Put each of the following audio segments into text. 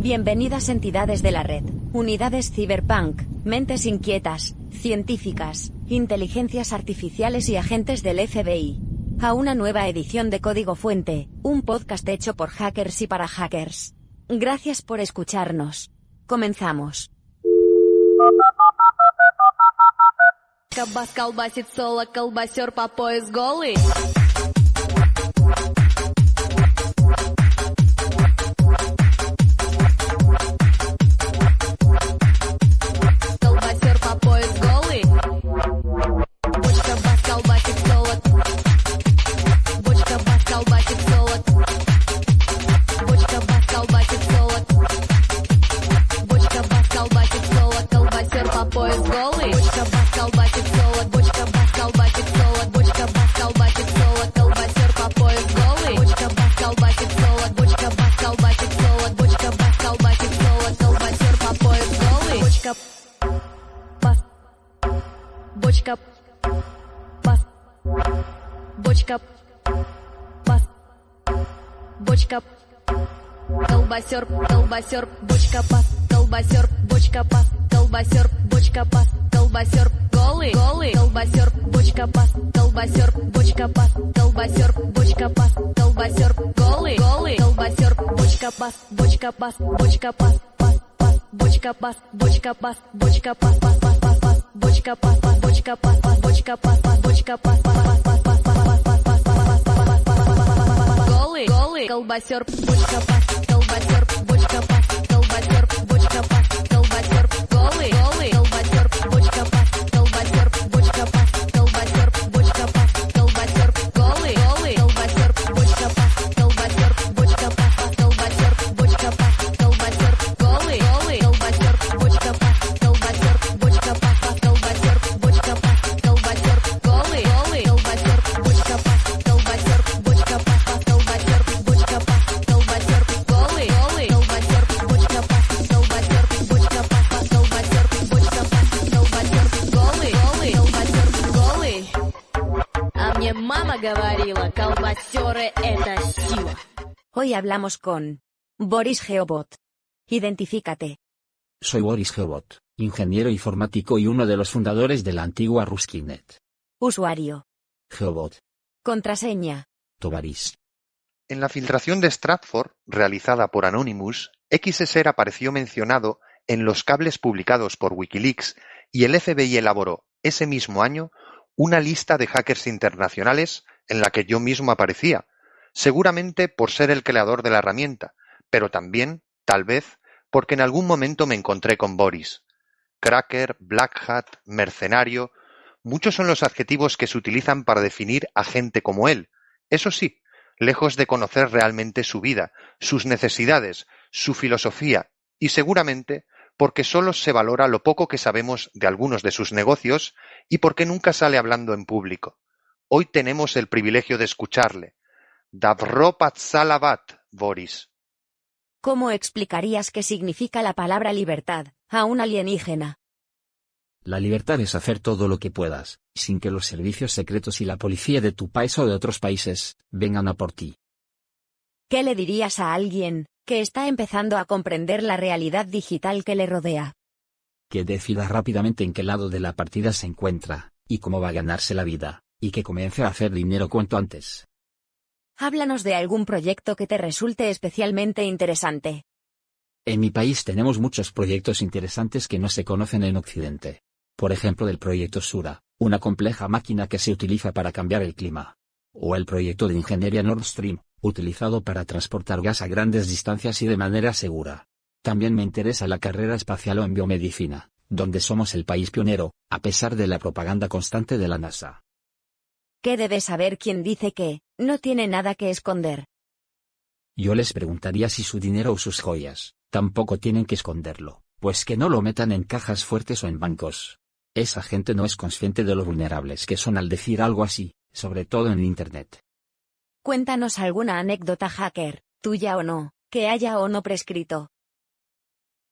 Bienvenidas entidades de la red, unidades cyberpunk, mentes inquietas, científicas, inteligencias artificiales y agentes del FBI. A una nueva edición de Código Fuente, un podcast hecho por hackers y para hackers. Gracias por escucharnos. Comenzamos. Кабас колбасит соло, колбасер по пояс голый. Колбасер по пояс голый. Бочка бас колбасит соло. Бочка бас колбасит соло. Бочка бас колбасит соло. Бочка бас колбасит соло, колбасер по пояс голый. Бочка бас колбасит соло. Бочка бас колбасит соло. Бочка бас колбасит соло, колбасер по пояс голый. Бочка бас колбасит соло. Бочка бас колбасит соло. Бочка бас колбасит соло, колбасер по пояс голый. Бочка бас. Бочка бас. Бочка бас. Бочка колбасер, колбасер, бочка пас, колбасер, бочка пас, колбасер, бочка пас, колбасер, голый, голый, колбасер, бочка пас, колбасер, бочка пас, колбасер, бочка пас, колбасер, голый, голый, колбасер, бочка пас, бочка пас, бочка пас, пас, пас, бочка пас, бочка пас, бочка пас, пас, пас, пас, пас, бочка пас, пас, бочка пас, пас, бочка пас, пас, бочка пас, пас, пас, пас, пас, пас, пас, пас, пас, пас, пас, голый, голый, колбасер, бочка пас, колбасер, бочка пас, колбасер, бочка пас, колбасер, голый, голый, колбасер, бочка пас, колбасер, бочка пас, колбасер, бочка пас, колбасер, голый, голый, колбасер, бочка пас, колбасер, бочка пас, колбасер, бочка пас, колбасер, голый, голый, колбасер, бочка пас, колбасер, бочка пас, колбасер, бочка пас, колбасер, голый, голый, колбасер, бочка пас, колбасер, бочка пас, колбасер, бочка пас, колбасер, голый, голый, колбасер, бочка пас, колбасер, бочка пас, колбасер, бочка пас, колбасер, голый, голый, колбасер, голый. А мне мама говорила, колбасеры это сила. Hoy hablamos con Boris Geobot. Identifícate. Soy Boris Geobot, ingeniero informático y uno de los fundadores de la antigua Ruskinet. Usuario. Geobot. Contraseña. Tovaris. En la filtración de Stratford, realizada por Anonymous, XSR apareció mencionado en los cables publicados por Wikileaks y el FBI elaboró, ese mismo año, una lista de hackers internacionales en la que yo mismo aparecía, seguramente por ser el creador de la herramienta, pero también, tal vez, porque en algún momento me encontré con Boris. Cracker, Black Hat, mercenario, muchos son los adjetivos que se utilizan para definir a gente como él. Eso sí, lejos de conocer realmente su vida, sus necesidades, su filosofía, y seguramente porque solo se valora lo poco que sabemos de algunos de sus negocios y porque nunca sale hablando en público. Hoy tenemos el privilegio de escucharle. Davro Patsalavat, Boris. ¿Cómo explicarías qué significa la palabra libertad a un alienígena? La libertad es hacer todo lo que puedas, sin que los servicios secretos y la policía de tu país o de otros países vengan a por ti. ¿Qué le dirías a alguien que está empezando a comprender la realidad digital que le rodea? Que decida rápidamente en qué lado de la partida se encuentra, y cómo va a ganarse la vida, y que comience a hacer dinero cuanto antes. Háblanos de algún proyecto que te resulte especialmente interesante. En mi país tenemos muchos proyectos interesantes que no se conocen en Occidente. Por ejemplo, el proyecto Sura, una compleja máquina que se utiliza para cambiar el clima. O el proyecto de ingeniería Nord Stream, utilizado para transportar gas a grandes distancias y de manera segura. También me interesa la carrera espacial o en biomedicina, donde somos el país pionero, a pesar de la propaganda constante de la NASA. ¿Qué debe saber quien dice que no tiene nada que esconder? Yo les preguntaría si su dinero o sus joyas tampoco tienen que esconderlo, pues que no lo metan en cajas fuertes o en bancos. Esa gente no es consciente de lo vulnerables que son al decir algo así, sobre todo en Internet. Cuéntanos alguna anécdota hacker, tuya o no, que haya o no prescrito.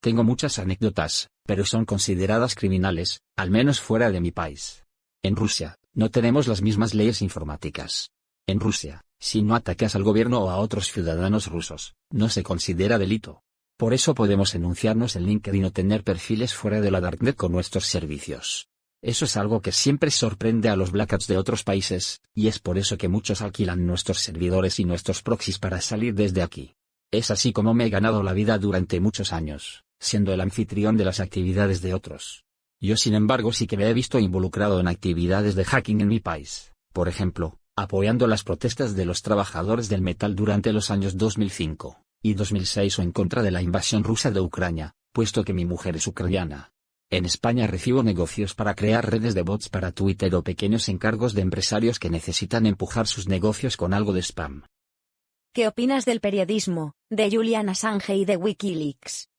Tengo muchas anécdotas, pero son consideradas criminales, al menos fuera de mi país. En Rusia, no tenemos las mismas leyes informáticas. En Rusia, si no atacas al gobierno o a otros ciudadanos rusos, no se considera delito. Por eso podemos enunciarnos en LinkedIn o tener perfiles fuera de la Darknet con nuestros servicios. Eso es algo que siempre sorprende a los Black Hats de otros países, y es por eso que muchos alquilan nuestros servidores y nuestros proxies para salir desde aquí. Es así como me he ganado la vida durante muchos años, siendo el anfitrión de las actividades de otros. Yo sin embargo sí que me he visto involucrado en actividades de hacking en mi país, por ejemplo, apoyando las protestas de los trabajadores del metal durante los años 2005 y 2006 o en contra de la invasión rusa de Ucrania, puesto que mi mujer es ucraniana. En España recibo negocios para crear redes de bots para Twitter o pequeños encargos de empresarios que necesitan empujar sus negocios con algo de spam. ¿Qué opinas del periodismo, de Julian Assange y de Wikileaks?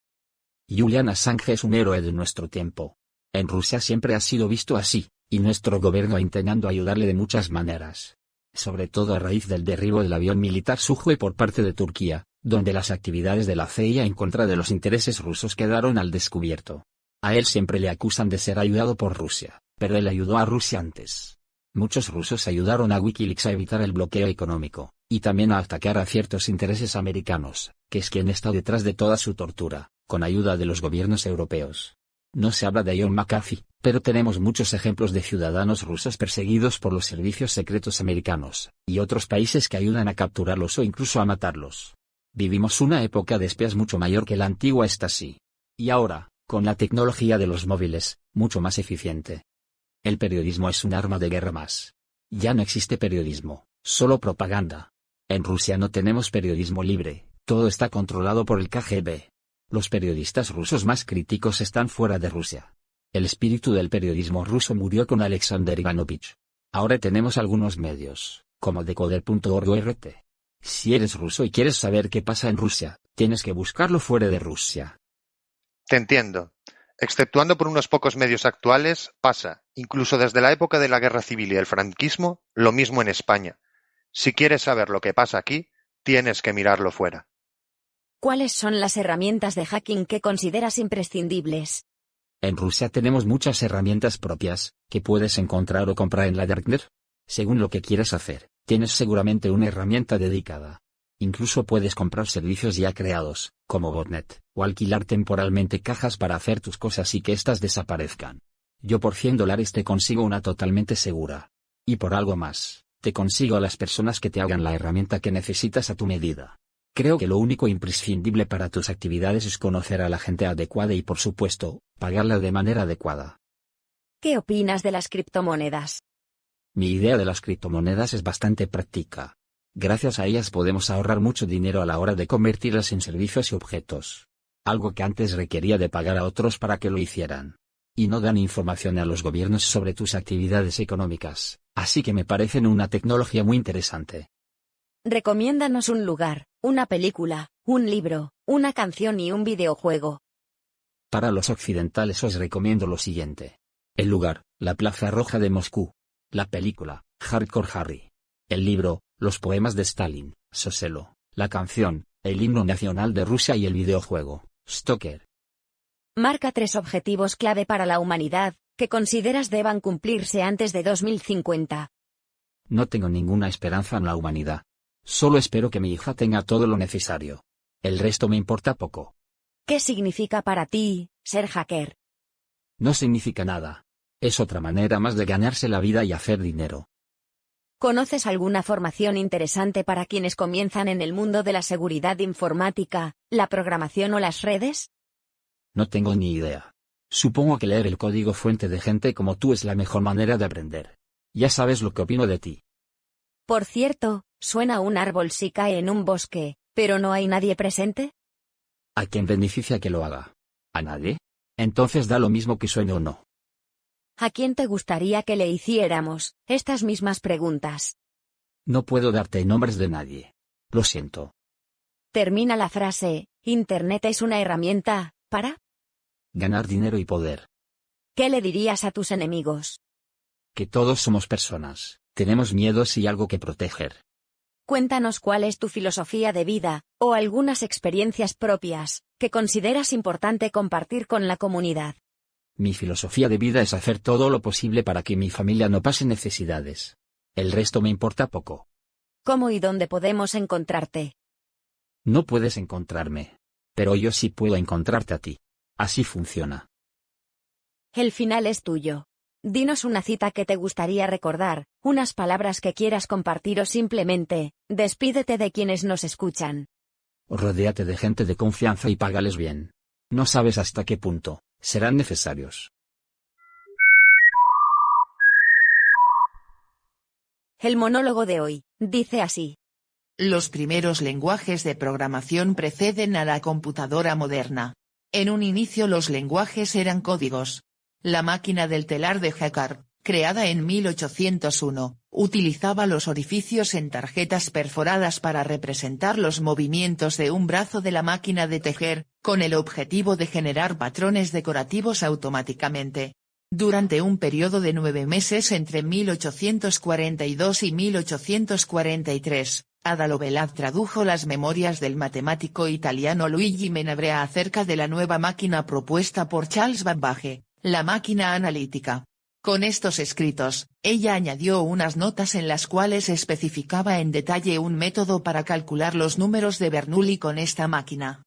Julian Assange es un héroe de nuestro tiempo. En Rusia siempre ha sido visto así, y nuestro gobierno ha intentado ayudarle de muchas maneras. Sobre todo a raíz del derribo del avión militar Sukhoi por parte de Turquía, donde las actividades de la CIA en contra de los intereses rusos quedaron al descubierto. A él siempre le acusan de ser ayudado por Rusia, pero él ayudó a Rusia antes. Muchos rusos ayudaron a Wikileaks a evitar el bloqueo económico, y también a atacar a ciertos intereses americanos, que es quien está detrás de toda su tortura, con ayuda de los gobiernos europeos. No se habla de John McAfee, pero tenemos muchos ejemplos de ciudadanos rusos perseguidos por los servicios secretos americanos, y otros países que ayudan a capturarlos o incluso a matarlos. Vivimos una época de espías mucho mayor que la antigua Stasi. Y ahora, con la tecnología de los móviles, mucho más eficiente. El periodismo es un arma de guerra más. Ya no existe periodismo, solo propaganda. En Rusia no tenemos periodismo libre, todo está controlado por el KGB. Los periodistas rusos más críticos están fuera de Rusia. El espíritu del periodismo ruso murió con Alexander Ivanovich. Ahora tenemos algunos medios, como Decoder.org o RT. Si eres ruso y quieres saber qué pasa en Rusia, tienes que buscarlo fuera de Rusia. Te entiendo. Exceptuando por unos pocos medios actuales, pasa, incluso desde la época de la Guerra Civil y el franquismo, lo mismo en España. Si quieres saber lo que pasa aquí, tienes que mirarlo fuera. ¿Cuáles son las herramientas de hacking que consideras imprescindibles? En Rusia tenemos muchas herramientas propias, que puedes encontrar o comprar en la Darknet. Según lo que quieras hacer, tienes seguramente una herramienta dedicada. Incluso puedes comprar servicios ya creados, como Botnet, o alquilar temporalmente cajas para hacer tus cosas y que éstas desaparezcan. Yo por $100 te consigo una totalmente segura. Y por algo más, te consigo a las personas que te hagan la herramienta que necesitas a tu medida. Creo que lo único imprescindible para tus actividades es conocer a la gente adecuada y por supuesto, pagarla de manera adecuada. ¿Qué opinas de las criptomonedas? Mi idea de las criptomonedas es bastante práctica. Gracias a ellas podemos ahorrar mucho dinero a la hora de convertirlas en servicios y objetos. Algo que antes requería de pagar a otros para que lo hicieran. Y no dan información a los gobiernos sobre tus actividades económicas, así que me parecen una tecnología muy interesante. Recomiéndanos un lugar, una película, un libro, una canción y un videojuego. Para los occidentales os recomiendo lo siguiente. El lugar, la Plaza Roja de Moscú. La película, Hardcore Harry. El libro, los poemas de Stalin, Soselo. La canción, el himno nacional de Rusia y el videojuego, Stalker. Marca 3 objetivos clave para la humanidad, que consideras deban cumplirse antes de 2050. No tengo ninguna esperanza en la humanidad. Solo espero que mi hija tenga todo lo necesario. El resto me importa poco. ¿Qué significa para ti, ser hacker? No significa nada. Es otra manera más de ganarse la vida y hacer dinero. ¿Conoces alguna formación interesante para quienes comienzan en el mundo de la seguridad informática, la programación o las redes? No tengo ni idea. Supongo que leer el código fuente de gente como tú es la mejor manera de aprender. Ya sabes lo que opino de ti. Por cierto, suena un árbol si cae en un bosque, pero no hay nadie presente. ¿A quién beneficia que lo haga? ¿A nadie? Entonces da lo mismo que suene o no. ¿A quién te gustaría que le hiciéramos estas mismas preguntas? No puedo darte nombres de nadie. Lo siento. Termina la frase, Internet es una herramienta, ¿para? Ganar dinero y poder. ¿Qué le dirías a tus enemigos? Que todos somos personas, tenemos miedos y algo que proteger. Cuéntanos cuál es tu filosofía de vida, o algunas experiencias propias, que consideras importante compartir con la comunidad. Mi filosofía de vida es hacer todo lo posible para que mi familia no pase necesidades. El resto me importa poco. ¿Cómo y dónde podemos encontrarte? No puedes encontrarme. Pero yo sí puedo encontrarte a ti. Así funciona. El final es tuyo. Dinos una cita que te gustaría recordar, unas palabras que quieras compartir o simplemente, despídete de quienes nos escuchan. Rodéate de gente de confianza y págales bien. No sabes hasta qué punto serán necesarios. El monólogo de hoy, dice así. Los primeros lenguajes de programación preceden a la computadora moderna. En un inicio los lenguajes eran códigos. La máquina del telar de Jacquard, creada en 1801, utilizaba los orificios en tarjetas perforadas para representar los movimientos de un brazo de la máquina de tejer, con el objetivo de generar patrones decorativos automáticamente. Durante un periodo de 9 meses entre 1842 y 1843, Ada Lovelace tradujo las memorias del matemático italiano Luigi Menabrea acerca de la nueva máquina propuesta por Charles Babbage, la máquina analítica. Con estos escritos, ella añadió unas notas en las cuales especificaba en detalle un método para calcular los números de Bernoulli con esta máquina.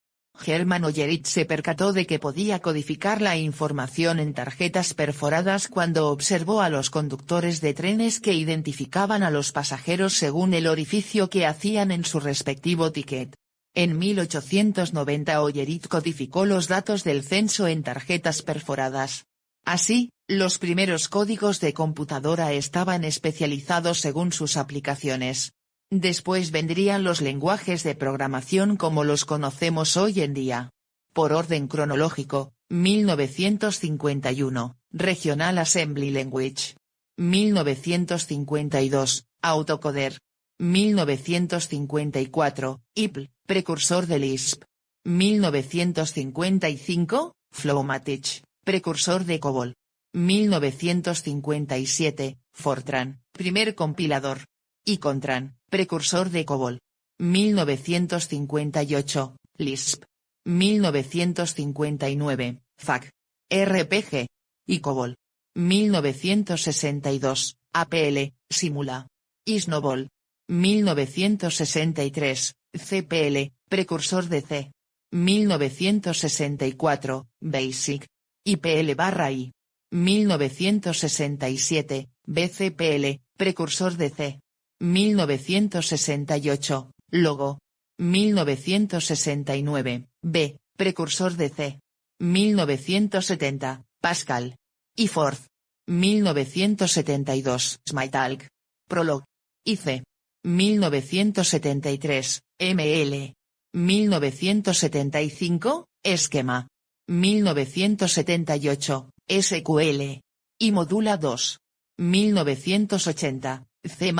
Hermann Ollerich se percató de que podía codificar la información en tarjetas perforadas cuando observó a los conductores de trenes que identificaban a los pasajeros según el orificio que hacían en su respectivo ticket. En 1890 Ollerich codificó los datos del censo en tarjetas perforadas. Así, los primeros códigos de computadora estaban especializados según sus aplicaciones. Después vendrían los lenguajes de programación como los conocemos hoy en día. Por orden cronológico, 1951, Regional Assembly Language. 1952, Autocoder. 1954, IPL, precursor de Lisp. 1955, Flowmatic, precursor de COBOL. 1957, Fortran, primer compilador. Y Contran, precursor de COBOL. 1958, Lisp. 1959, FAC. RPG. Y COBOL. 1962, APL, Simula. Y Snowball. 1963, CPL, precursor de C. 1964, BASIC. IPL/I. 1967, BCPL, precursor de C. 1968, Logo. 1969, B, precursor de C. 1970, Pascal. Y Forth. 1972, Smalltalk. Prolog. Y C. 1973, ML. 1975, Esquema. 1978, SQL. Y Modula 2. 1980, C++,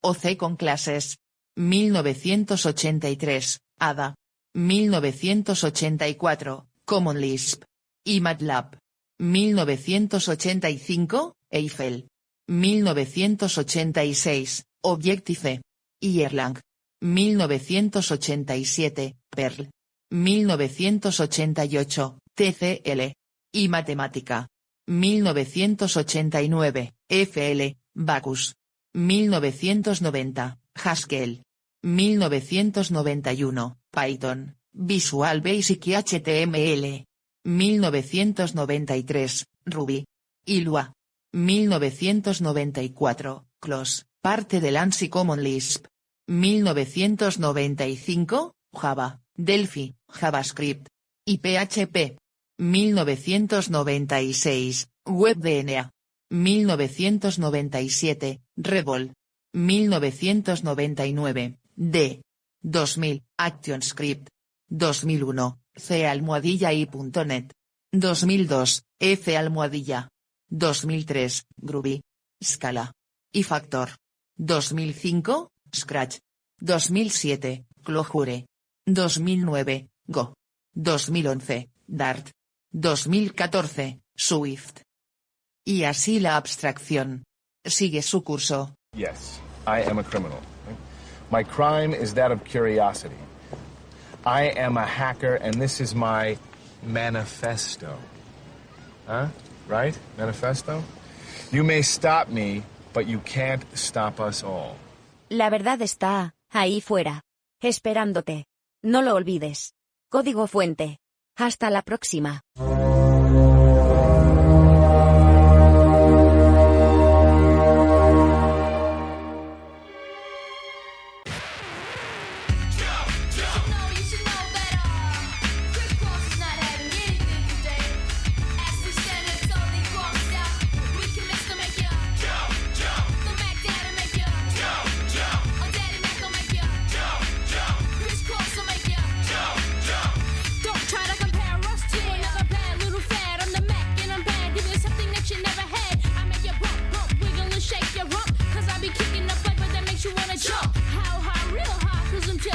o C con clases. 1983, Ada. 1984, Common Lisp. Y MATLAB. 1985, Eiffel. 1986, Objective. Y Erlang. 1987, Perl. 1988, TCL. Y Matemática. 1989, FL, Bacchus. 1990, Haskell. 1991, Python, Visual Basic y HTML. 1993, Ruby. Y Lua. 1994, CLOS, parte del ANSI Common Lisp. 1995, Java, Delphi, JavaScript. Y PHP. 1996, WebDNA. 1997, Revol. 1999, D. 2000, ActionScript. 2001, C#i.net. 2002, F. 2003, Groovy, Scala y Factor. 2005, Scratch. 2007, Clojure. 2009, Go. 2011, Dart. 2014, Swift. Y así la abstracción sigue su curso. Yes, I am a criminal. My crime is that of curiosity. I am a hacker and this is my manifesto. Huh? Right? Manifesto? You may stop me, but you can't stop us all. La verdad está ahí fuera, esperándote. No lo olvides. Código fuente. Hasta la próxima.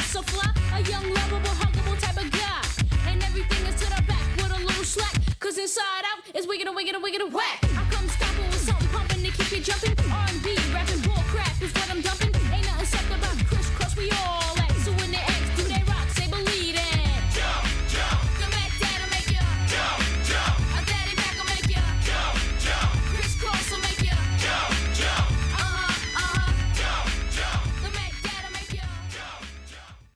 So fly, a young, lovable, huggable type of guy. And everything is to the back with a little slack. Cause inside out is wiggin' and wiggin' and wiggin' and whack. I come stomping with something pumping to keep you jumping. R&B